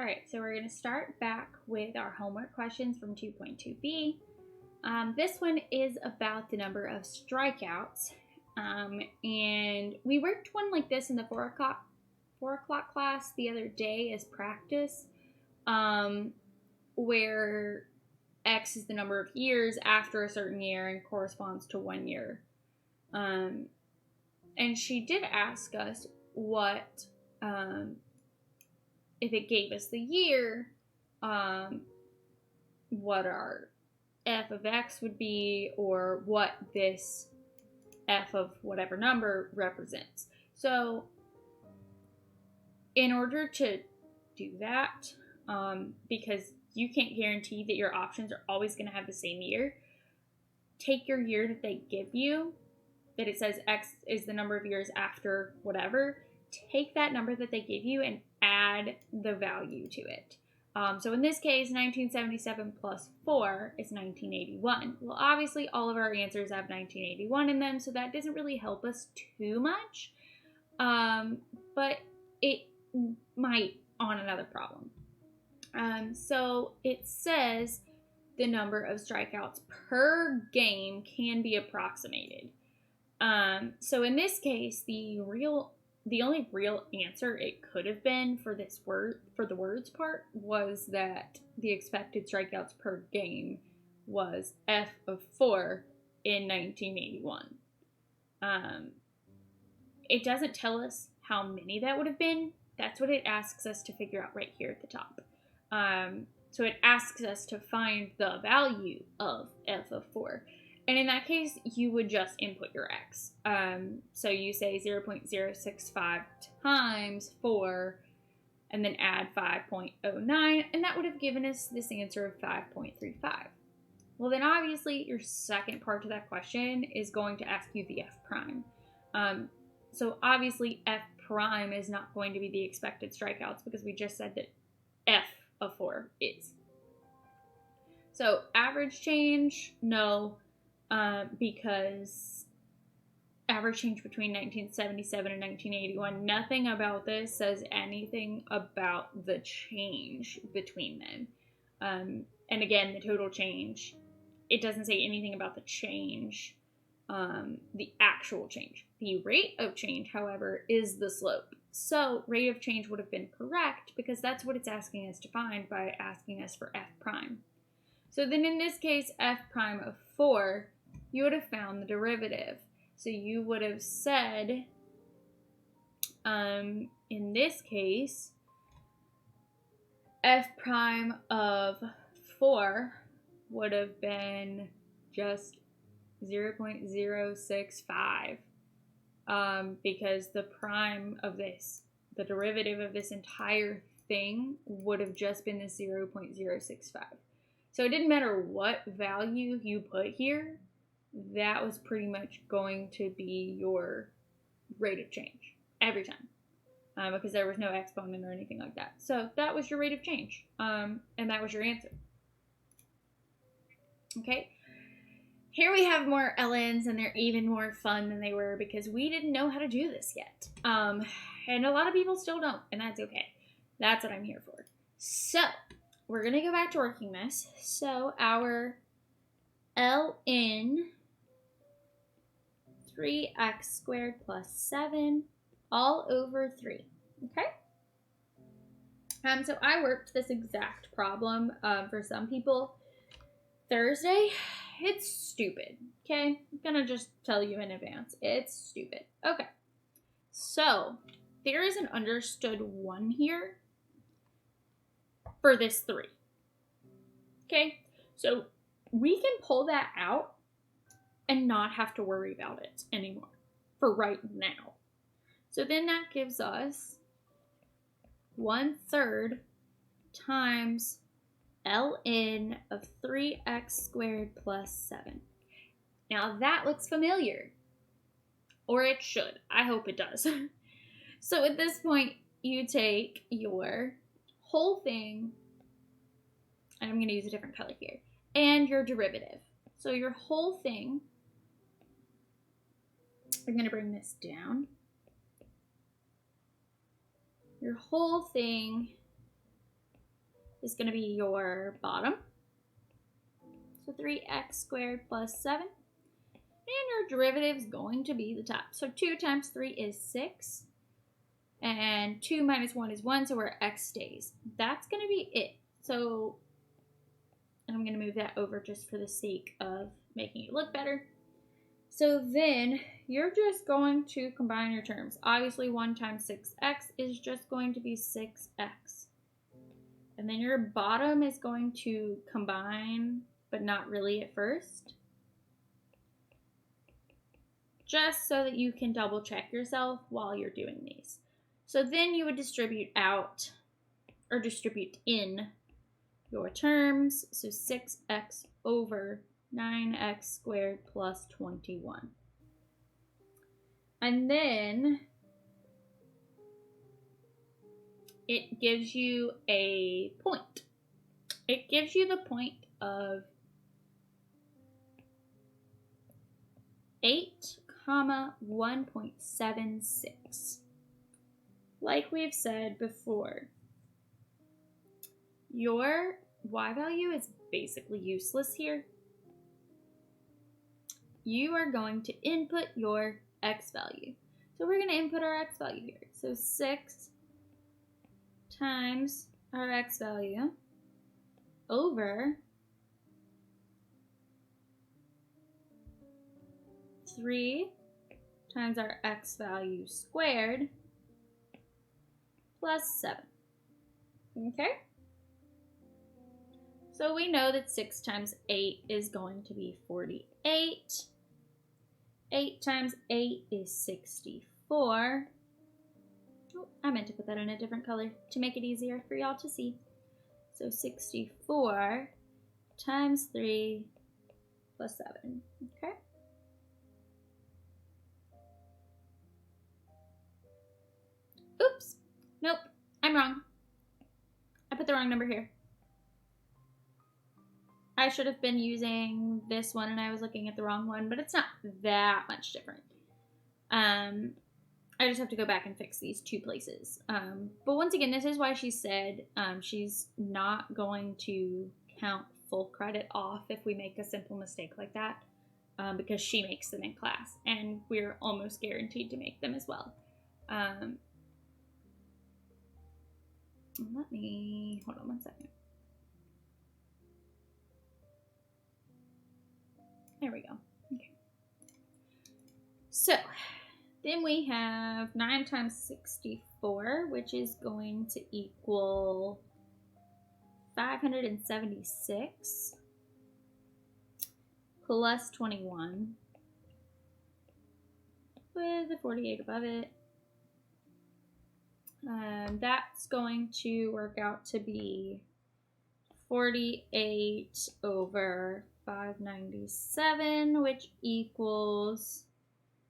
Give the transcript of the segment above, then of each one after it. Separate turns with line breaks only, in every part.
All right, so we're going to start back with our homework questions from 2.2b. This one is about the number of strikeouts. And we worked one like this in the 4 o'clock class the other day as practice, where X is the number of years after a certain year and corresponds to 1 year. And she did ask us what, if it gave us the year, what our f of x would be, or what this f of whatever number represents. So in order to do that, because you can't guarantee that your options are always going to have the same year, take your year that they give you, that it says x is the number of years after whatever, take that number that they give you and add the value to it. So in this case, 1977 plus 4 is 1981. Well, obviously, all of our answers have 1981 in them, so that doesn't really help us too much. But it might on another problem. So it says the number of strikeouts per game can be approximated. So in this case, the only real answer it could have been for the words part was that the expected strikeouts per game was f of 4 in 1981. It doesn't tell us how many that would have been. That's what it asks us to figure out right here at the top. So it asks us to find the value of f of 4. And in that case, you would just input your x. So you say 0.065 times 4, and then add 5.09, and that would have given us this answer of 5.35. Well, then obviously your second part to that question is going to ask you the f prime. So obviously f prime is not going to be the expected strikeouts because we just said that f of 4 is. So average change, no. Because average change between 1977 and 1981, nothing about this says anything about the change between them. And again, the total change, it doesn't say anything about the change, the actual change. The rate of change, however, is the slope. So rate of change would have been correct because that's what it's asking us to find by asking us for f prime. So then in this case, f prime of 4, you would have found the derivative. So you would have said, in this case, f prime of 4 would have been just 0.065, because the prime of this, the derivative of this entire thing, would have just been the 0.065. So it didn't matter what value you put here, that was pretty much going to be your rate of change every time, because there was no exponent or anything like that. So that was your rate of change, and that was your answer. Okay, here we have more LNs, and they're even more fun than they were because we didn't know how to do this yet. And a lot of people still don't, and that's okay. That's what I'm here for. So we're going to go back to working this. So our Ln 3x squared plus 7 all over 3. Okay? So I worked this exact problem for some people Thursday. It's stupid. Okay? I'm going to just tell you in advance. It's stupid. Okay. So there is an understood 1 here for this 3. Okay? So we can pull that out and not have to worry about it anymore for right now. So then that gives us 1/3 times Ln of 3x squared plus 7. Now that looks familiar. Or it should. I hope it does. So at this point, you take your whole thing, and I'm going to use a different color here, and your derivative. So your whole thing, I'm going to bring this down. Your whole thing is going to be your bottom. So 3x squared plus 7. And your derivative is going to be the top. So 2 times 3 is 6. And 2 minus 1 is 1, so where x stays. That's going to be it. So I'm going to move that over just for the sake of making it look better. So then you're just going to combine your terms. Obviously 1 times 6x is just going to be 6x. And then your bottom is going to combine, but not really at first. Just so that you can double check yourself while you're doing these. So then you would distribute out, or distribute in your terms. So 6x over 9x squared plus 21. And then it gives you a point. It gives you the point of 8, 1.76. Like we've said before, your y value is basically useless here. You are going to input your x value. So we're going to input our x value here. So 6 times our x value over 3 times our x value squared plus 7. Okay? So we know that 6 times 8 is going to be 48. 8 times 8 is 64. Oh, I meant to put that in a different color to make it easier for y'all to see. So 64 times 3 plus 7. Okay? Oops. Nope. I'm wrong. I put the wrong number here. I should have been using this one and I was looking at the wrong one, but it's not that much different. I just have to go back and fix these 2 places. But once again, this is why she said she's not going to count full credit off if we make a simple mistake like that, because she makes them in class and we're almost guaranteed to make them as well. Let me, hold on one second. There we go. Okay. So then we have 9 times 64, which is going to equal 576 plus 21 with the 48 above it. That's going to work out to be 48 over 597, which equals,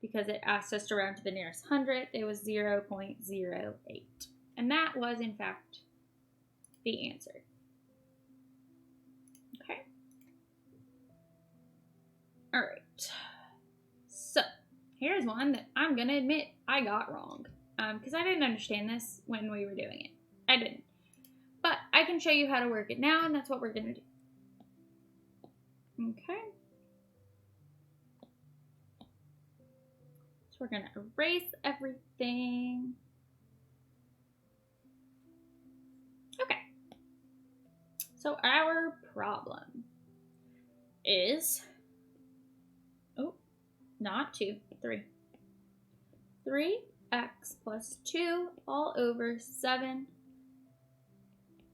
because it asked us to round to the nearest hundredth, it was 0.08. And that was, in fact, the answer. Okay. All right. So, here's one that I'm going to admit I got wrong. Because I didn't understand this when we were doing it. I didn't. But I can show you how to work it now, and that's what we're going to do. Okay. So we're going to erase everything. Okay. So our problem is, not 2, 3. 3x plus 2 all over 7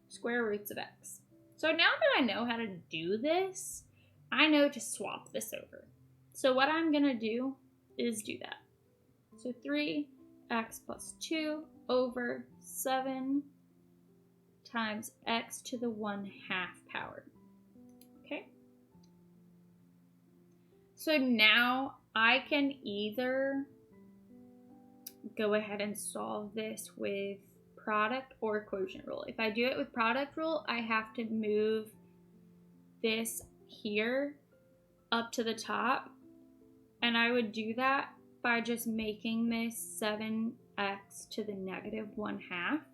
square roots of x. So now that I know how to do this, I know to swap this over. So what I'm going to do is do that. So 3x plus 2 over 7 times x to the 1/2 power. Okay? So now I can either go ahead and solve this with product or quotient rule. If I do it with product rule, I have to move this here up to the top, and I would do that by just making this 7x to the -1/2.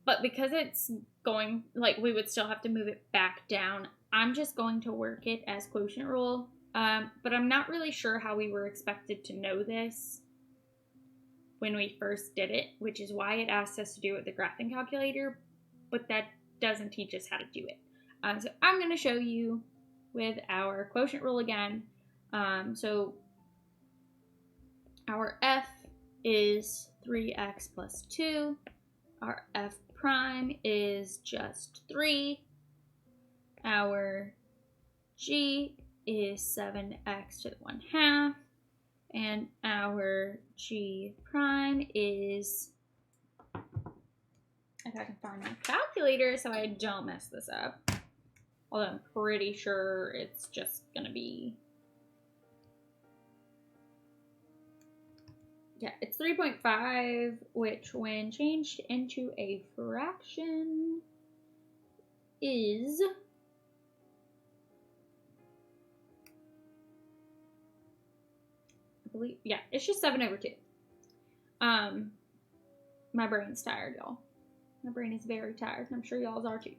But because it's going, like, we would still have to move it back down, I'm just going to work it as quotient rule. But I'm not really sure how we were expected to know this when we first did it, which is why it asked us to do it with the graphing calculator, but that doesn't teach us how to do it. So I'm going to show you with our quotient rule again. So our f is 3x plus 2. Our f prime is just 3. Our g is 7x to the 1/2. And our g prime is, if I can find my calculator so I don't mess this up, although I'm pretty sure it's just gonna be, yeah, it's 3.5, which when changed into a fraction is, I believe, yeah, it's just 7/2. My brain's tired, y'all. My brain is very tired, and I'm sure y'all's are too.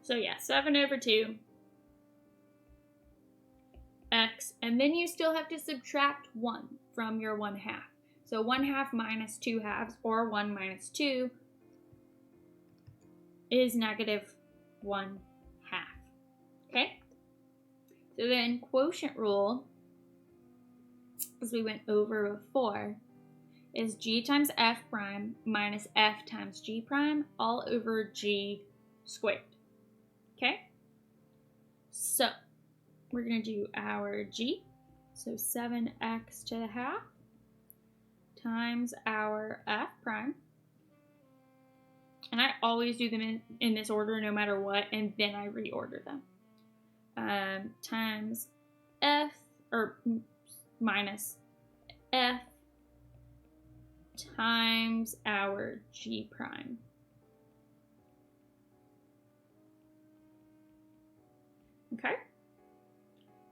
So yeah, 7/2 x, and then you still have to subtract 1 from your 1/2. So 1/2 minus 2/2, or 1 minus 2, is -1/2. Okay? So then quotient rule, as we went over before, is g times f prime minus f times g prime all over g squared. Okay? So we're going to do our g, so 7x to the half, times our f prime. And I always do them in this order no matter what, and then I reorder them. Times f, or minus f times our g prime. Okay?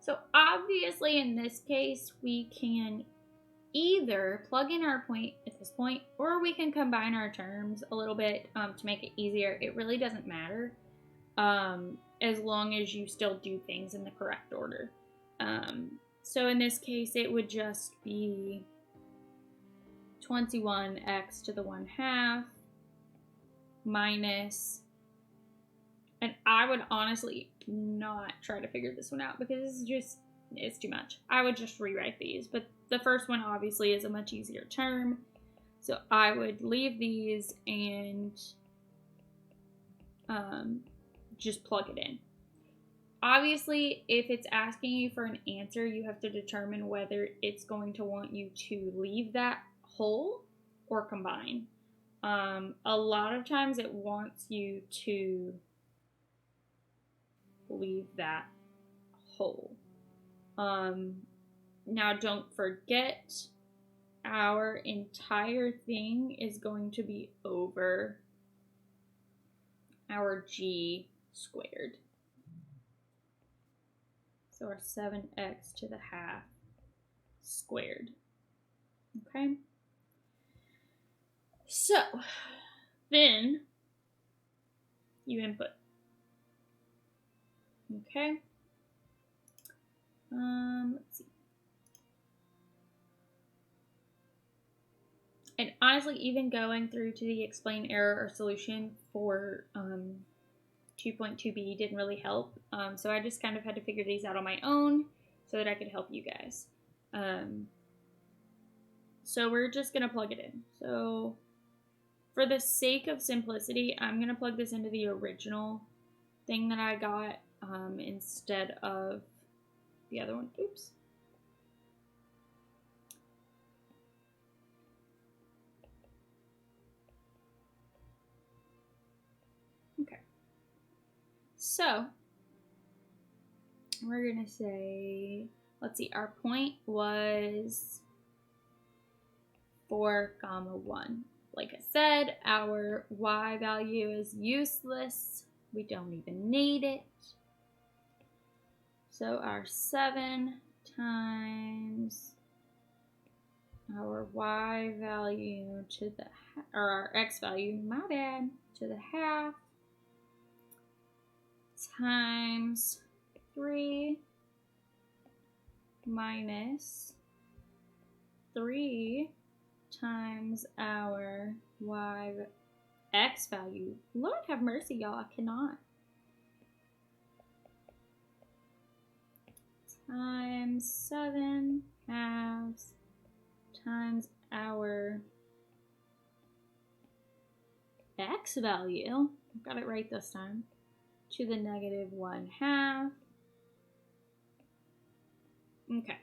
So obviously in this case, we can either plug in our point at this point, or we can combine our terms a little bit to make it easier. It really doesn't matter, as long as you still do things in the correct order. So in this case, it would just be 21x to the 1/2 minus, and I would honestly not try to figure this one out because it's too much. I would just rewrite these, but the first one obviously is a much easier term, so I would leave these and just plug it in. Obviously, if it's asking you for an answer, you have to determine whether it's going to want you to leave that whole or combine. A lot of times it wants you to leave that whole. Now don't forget, our entire thing is going to be over our g squared. So our 7x to the half squared. Okay? So, then you input. Okay? Let's see. And honestly, even going through to the explain error or solution for 2.2b didn't really help. So I just kind of had to figure these out on my own so that I could help you guys. So we're just going to plug it in. So for the sake of simplicity, I'm going to plug this into the original thing that I got instead of the other one. Oops. Okay. So we're going to say, let's see, our point was 4, 1. Like I said, our y value is useless. We don't even need it. So our 7 times our y value to the, or our x value, my bad, to the half times 3 minus 3 times our x value. Lord have mercy, y'all, I cannot. Times 7 halves times our x value. Got it right this time. To the negative 1/2. Okay.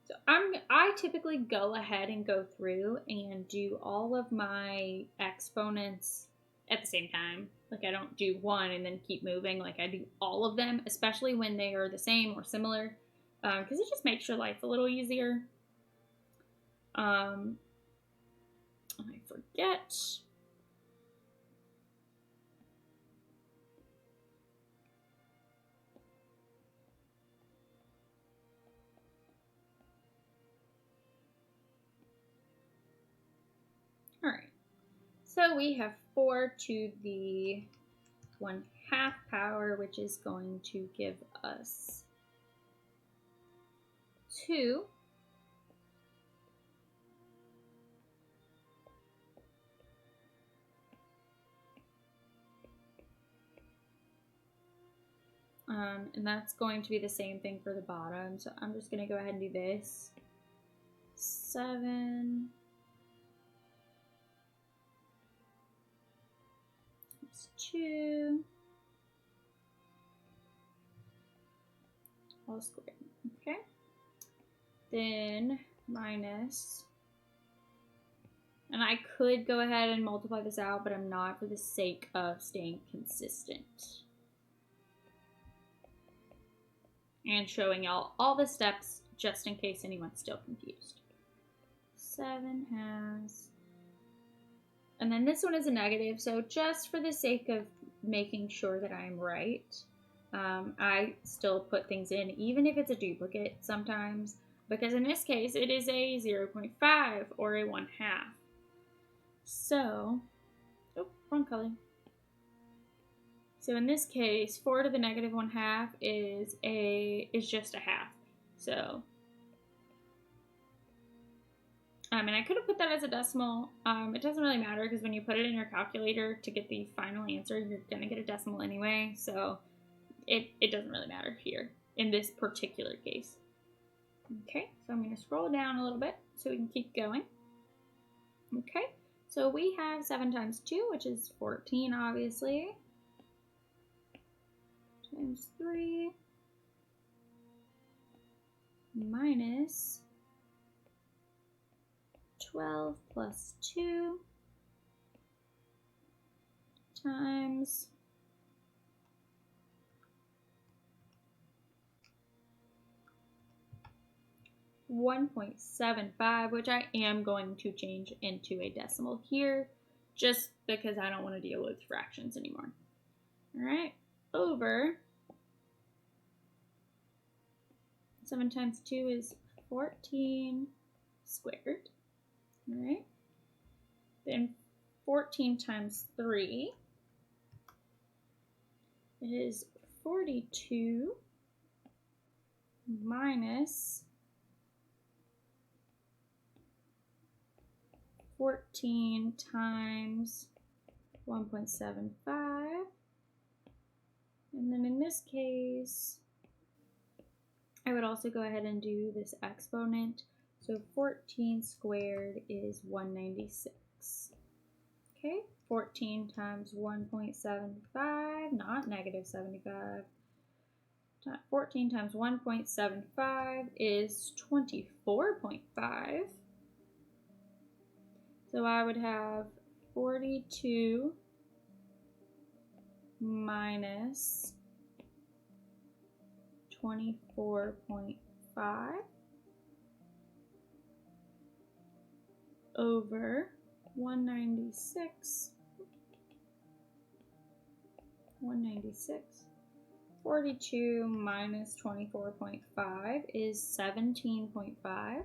So I typically go ahead and go through and do all of my exponents at the same time. Like I don't do one and then keep moving. Like I do all of them, especially when they are the same or similar, because it just makes your life a little easier. I forget. All right. So we have 4 to the 1/2 power, which is going to give us 2. And that's going to be the same thing for the bottom. So I'm just going to go ahead and do this. 7 plus 2 all squared. Okay. Then minus, and I could go ahead and multiply this out, but I'm not for the sake of staying consistent and showing y'all all the steps just in case anyone's still confused. 7 halves. And then this one is a negative, so just for the sake of making sure that I'm right, I still put things in, even if it's a duplicate sometimes, because in this case it is a 0.5 or a 1/2. So, oh, wrong color. So in this case, 4 to the negative 1/2 is just a half. So, and I could have put that as a decimal. It doesn't really matter because when you put it in your calculator to get the final answer, you're gonna get a decimal anyway. So it doesn't really matter here in this particular case. Okay, so I'm gonna scroll down a little bit so we can keep going. Okay, so we have 7 times 2, which is 14, obviously. Times 3 minus 12 plus 2 times 1.75, which I am going to change into a decimal here just because I don't want to deal with fractions anymore. All right, over 7 times 2 is 14 squared. All right, then 14 times 3 is 42 minus 14 times 1.75. And then in this case, I would also go ahead and do this exponent. So 14 squared is 196. Okay, 14 times 1.75, not negative 75. 14 times 1.75 is 24.5. So I would have 42 minus 24.5 over 196. 42 minus 24.5 is 17.5.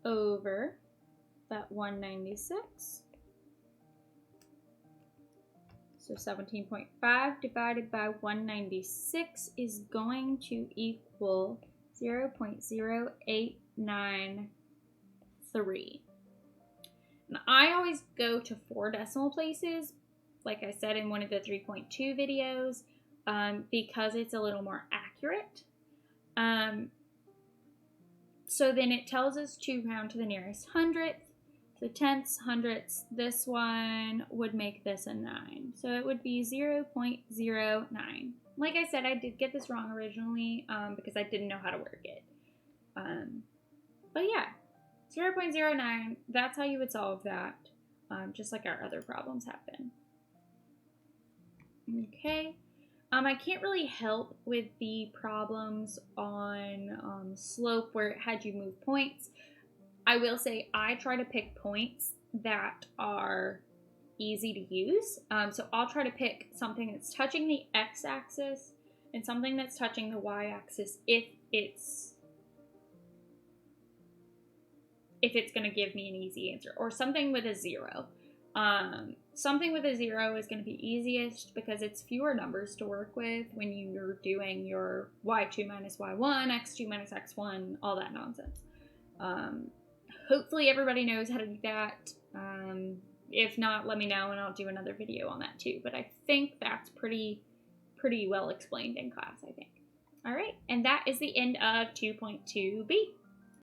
over that 196. So 17.5 divided by 196 is going to equal 0.0893. And I always go to 4 decimal places, like I said in one of the 3.2 videos, because it's a little more accurate. So then it tells us to round to the nearest hundredth. So tenths, hundredths, this one would make this a 9. So it would be 0.09. Like I said, I did get this wrong originally because I didn't know how to work it. But yeah, 0.09, that's how you would solve that, just like our other problems have been. Okay. I can't really help with the problems on slope where it had you move points. I will say I try to pick points that are easy to use. So I'll try to pick something that's touching the x-axis and something that's touching the y-axis if it's going to give me an easy answer, or something with a 0. Something with a 0 is going to be easiest because it's fewer numbers to work with when you're doing your y2 minus y1, x2 minus x1, all that nonsense. Hopefully everybody knows how to do that. If not, let me know and I'll do another video on that too. But I think that's pretty well explained in class, I think. All right, and that is the end of 2.2b.